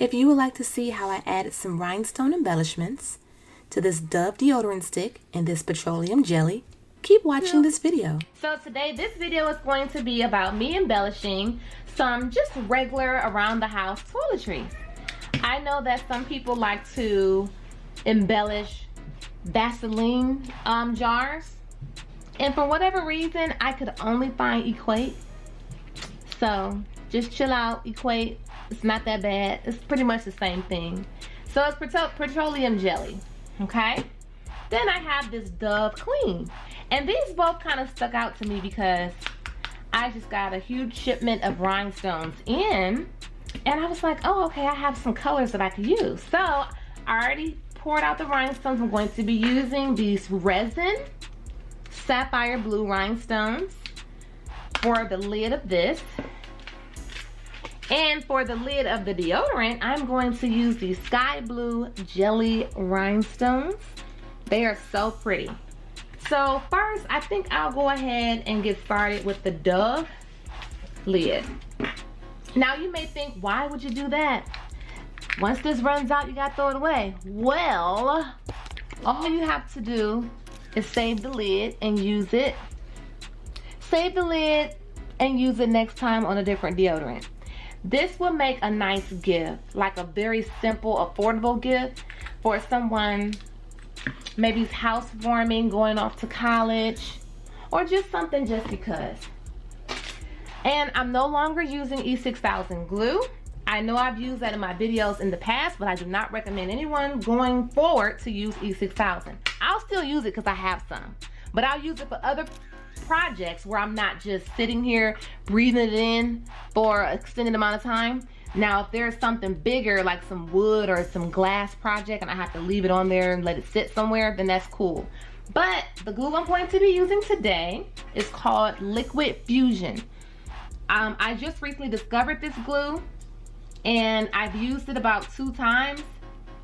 If you would like to see how I added some rhinestone embellishments to this Dove deodorant stick and this petroleum jelly, keep watching this video. So today this video is going to be about me embellishing some just regular around the house toiletries. I know that some people like to embellish Vaseline jars, and for whatever reason I could only find Equate. So just chill out, Equate. It's not that bad. It's pretty much the same thing. So it's petroleum jelly, okay? Then I have this Dove Clean. And these both kind of stuck out to me because I just got a huge shipment of rhinestones in. And I was like, oh, okay, I have some colors that I could use. So I already poured out the rhinestones. I'm going to be using these resin sapphire blue rhinestones for the lid of this. And for the lid of the deodorant, I'm going to use these sky blue jelly rhinestones. They are so pretty. So first, I think I'll go ahead and get started with the Dove lid. Now you may think, why would you do that? Once this runs out, you gotta throw it away. Well, all you have to do is save the lid and use it. Save the lid and use it next time on a different deodorant. This will make a nice gift, like a very simple, affordable gift for someone, maybe housewarming, going off to college, or just something just because. And I'm no longer using E6000 glue. I know I've used that in my videos in the past, but I do not recommend anyone going forward to use E6000. I'll still use it because I have some, but I'll use it for other projects where I'm not just sitting here breathing it in for an extended amount of time. Now if there's something bigger like some wood or some glass project and I have to leave it on there and let it sit somewhere, then that's cool. But the glue I'm going to be using today is called Liquid Fusion. I just recently discovered this glue and I've used it about 2 times.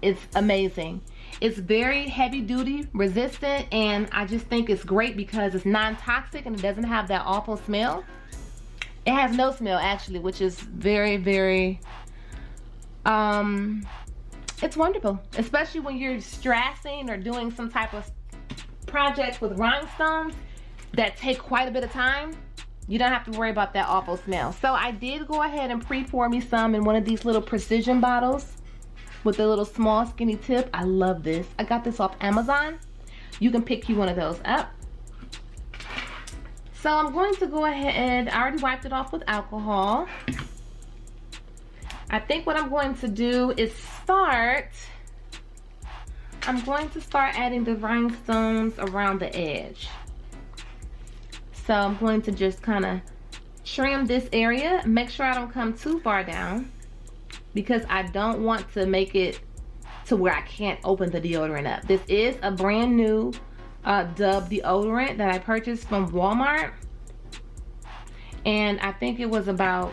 It's amazing. It's very heavy duty, resistant, and I just think it's great because it's non-toxic and it doesn't have that awful smell. It has no smell actually, which is very, very, it's wonderful. Especially when you're stressing or doing some type of projects with rhinestones that take quite a bit of time. You don't have to worry about that awful smell. So I did go ahead and pre-pour me some in one of these little precision bottles with a little small skinny tip. I love this. I got this off Amazon. You can pick you one of those up. So I'm going to go ahead, I already wiped it off with alcohol. I think what I'm going to do is I'm going to start adding the rhinestones around the edge. So I'm going to just kind of trim this area, make sure I don't come too far down, because I don't want to make it to where I can't open the deodorant up. This is a brand new Dove deodorant that I purchased from Walmart. And I think it was about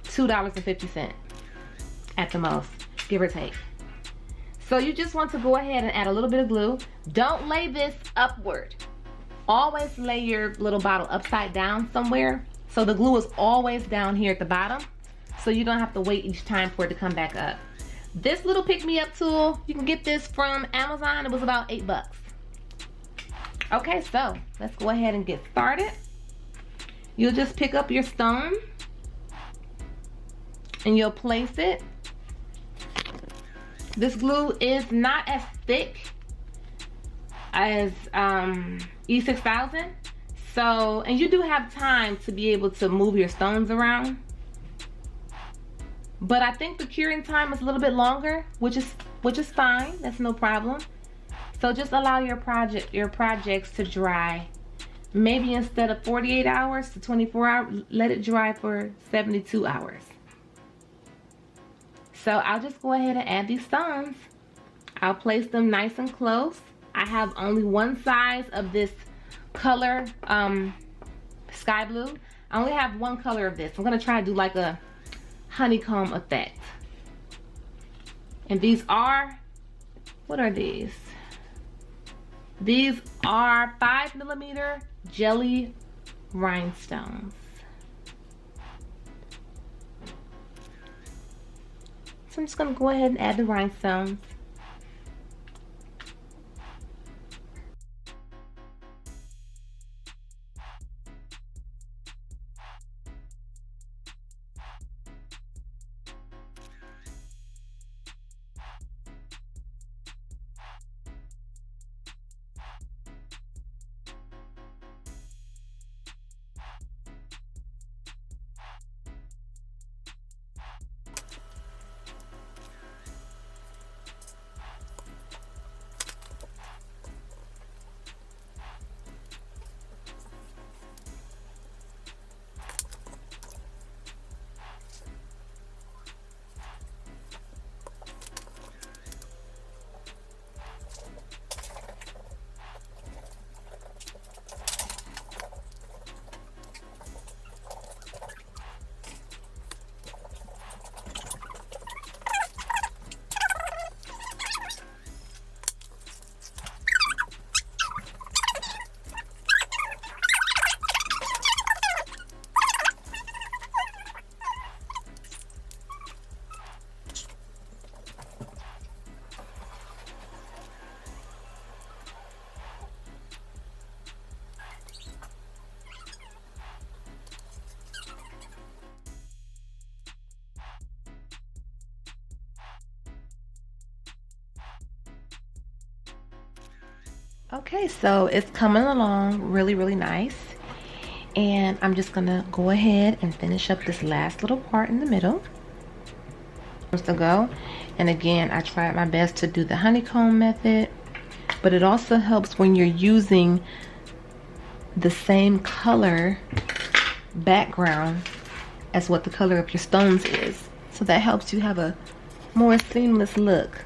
$2.50 at the most, give or take. So you just want to go ahead and add a little bit of glue. Don't lay this upward. Always lay your little bottle upside down somewhere. So the glue is always down here at the bottom, so you don't have to wait each time for it to come back up. This little pick-me-up tool, you can get this from Amazon. It was about $8. Okay, so let's go ahead and get started. You'll just pick up your stone and you'll place it. This glue is not as thick as E6000. So, and you do have time to be able to move your stones around. But I think the curing time is a little bit longer, which is fine. That's no problem. So just allow your projects to dry. Maybe instead of 48 hours to 24 hours, let it dry for 72 hours. So I'll just go ahead and add these stones. I'll place them nice and close. I have only one size of this color, sky blue. I only have one color of this. I'm gonna try to do like a honeycomb effect. And these are, what are these? These are 5mm jelly rhinestones. So I'm just gonna go ahead and add the rhinestones. Okay, so it's coming along really nice. And I'm just gonna go ahead and finish up this last little part in the middle. To go. And again, I tried my best to do the honeycomb method, but it also helps when you're using the same color background as what the color of your stones is. So that helps you have a more seamless look.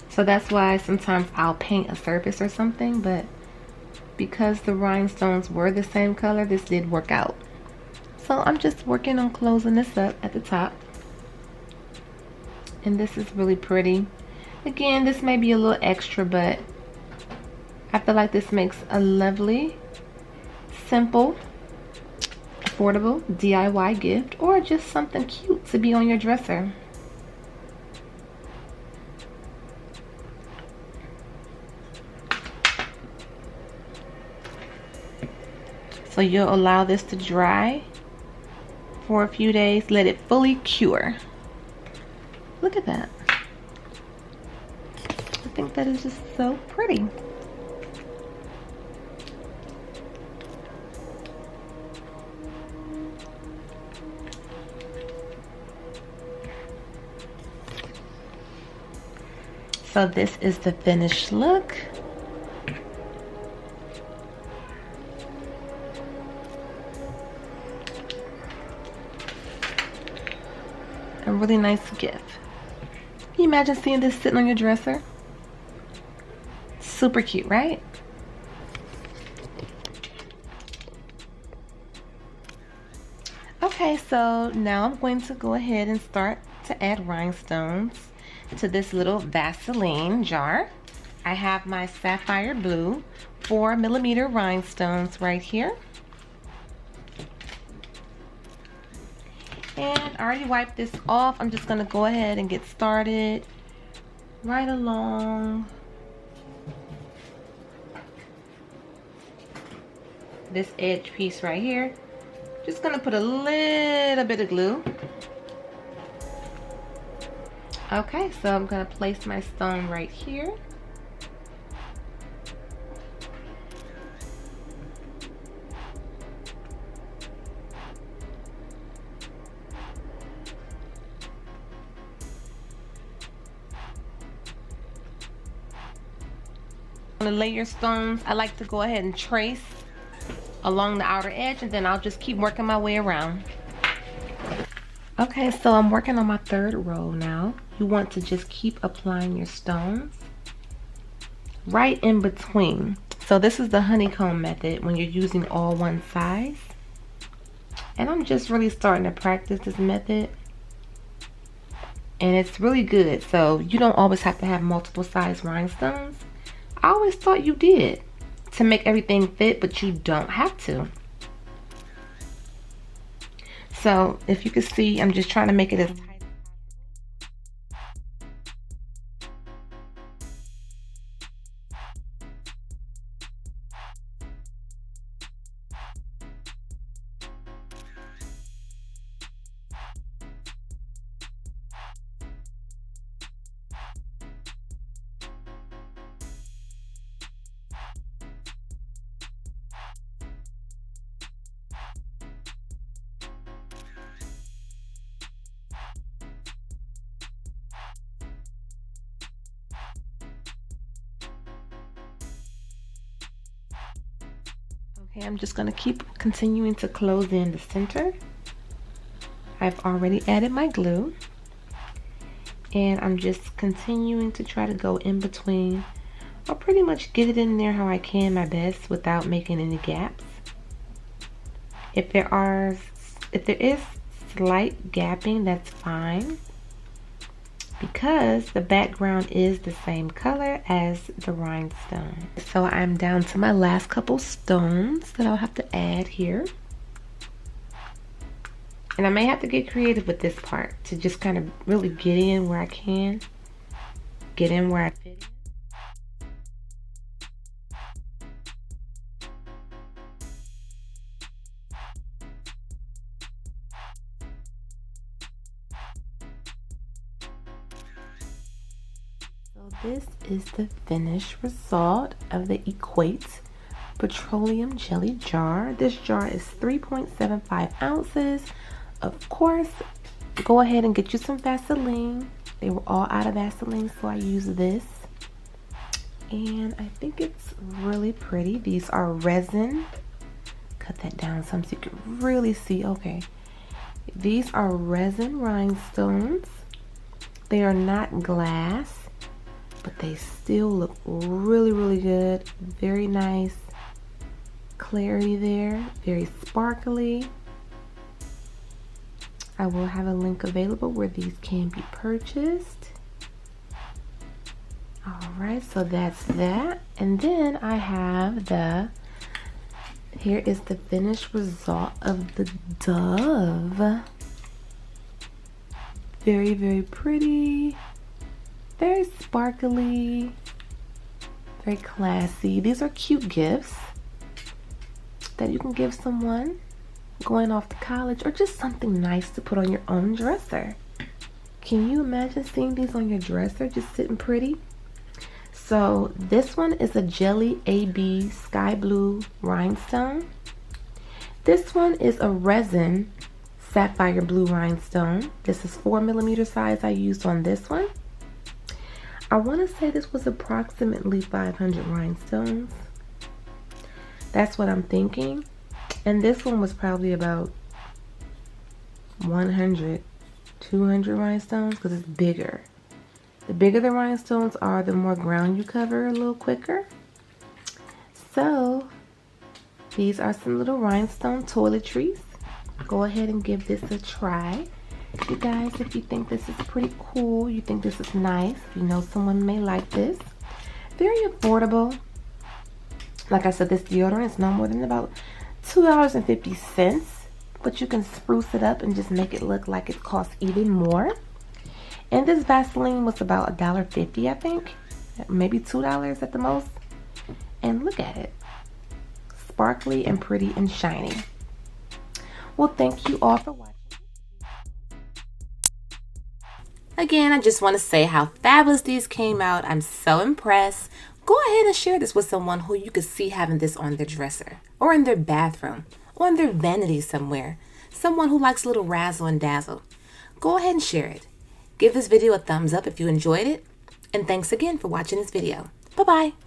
So that's why sometimes I'll paint a surface or something, but because the rhinestones were the same color, this did work out. So I'm just working on closing this up at the top. And this is really pretty. Again, this may be a little extra, but I feel like this makes a lovely, simple, affordable DIY gift, or just something cute to be on your dresser. So you'll allow this to dry for a few days, let it fully cure. Look at that. I think that is just so pretty. So this is the finished look. A really nice gift. Can you imagine seeing this sitting on your dresser? Super cute, right? Okay, so now I'm going to go ahead and start to add rhinestones to this little Vaseline jar. I have my sapphire blue 4mm rhinestones right here. And I already wiped this off. I'm just gonna go ahead and get started right along this edge piece right here. Just gonna put a little bit of glue. Okay, so I'm gonna place my stone right here. To lay your stones, I like to go ahead and trace along the outer edge, and then I'll just keep working my way around. Okay, so I'm working on my third row now. You want to just keep applying your stones right in between. So this is the honeycomb method when you're using all one size. And I'm just really starting to practice this method. And it's really good. So you don't always have to have multiple size rhinestones. I always thought you did to make everything fit, but you don't have to. So if you can see, I'm just trying to make it as tight Okay, I'm just going to keep continuing to close in the center. I've already added my glue. And I'm just continuing to try to go in between. I'll pretty much get it in there how I can my best without making any gaps. If there is slight gapping, that's fine, because the background is the same color as the rhinestone. So I'm down to my last couple stones that I'll have to add here. And I may have to get creative with this part to just kind of really get in where I can, get in where I fit in. So this is the finished result of the Equate petroleum jelly jar. This jar is 3.75 ounces. Of course, go ahead and get you some Vaseline. They were all out of Vaseline, so I used this. And I think it's really pretty. These are resin. Cut that down some so you can really see. Okay. These are resin rhinestones. They are not glass, but they still look really, really good. Very nice clarity there. Very sparkly. I will have a link available where these can be purchased. Alright, so that's that. And then I have here is the finished result of the dove. Very, very pretty. Very sparkly. Very classy. These are cute gifts that you can give someone going off to college, or just something nice to put on your own dresser. Can you imagine seeing these on your dresser just sitting pretty? So this one is a Jelly AB Sky Blue Rhinestone. This one is a resin Sapphire Blue Rhinestone. This is 4mm size I used on this one. I want to say this was approximately 500 rhinestones. That's what I'm thinking. And this one was probably about 100, 200 rhinestones, because it's bigger. The bigger the rhinestones are, the more ground you cover a little quicker. So these are some little rhinestone toiletries. Go ahead and give this a try. You guys, if you think this is pretty cool, you think this is nice, you know someone may like this. Very affordable. Like I said, this deodorant is no more than about $2.50, but you can spruce it up and just make it look like it costs even more. And this Vaseline was about $1.50, I think, maybe $2 at the most. And look at it, sparkly and pretty and shiny. Well, thank you all for watching. Again, I just want to say how fabulous these came out. I'm so impressed. Go ahead and share this with someone who you could see having this on their dresser, or in their bathroom, or in their vanity somewhere. Someone who likes a little razzle and dazzle. Go ahead and share it. Give this video a thumbs up if you enjoyed it. And thanks again for watching this video. Bye-bye.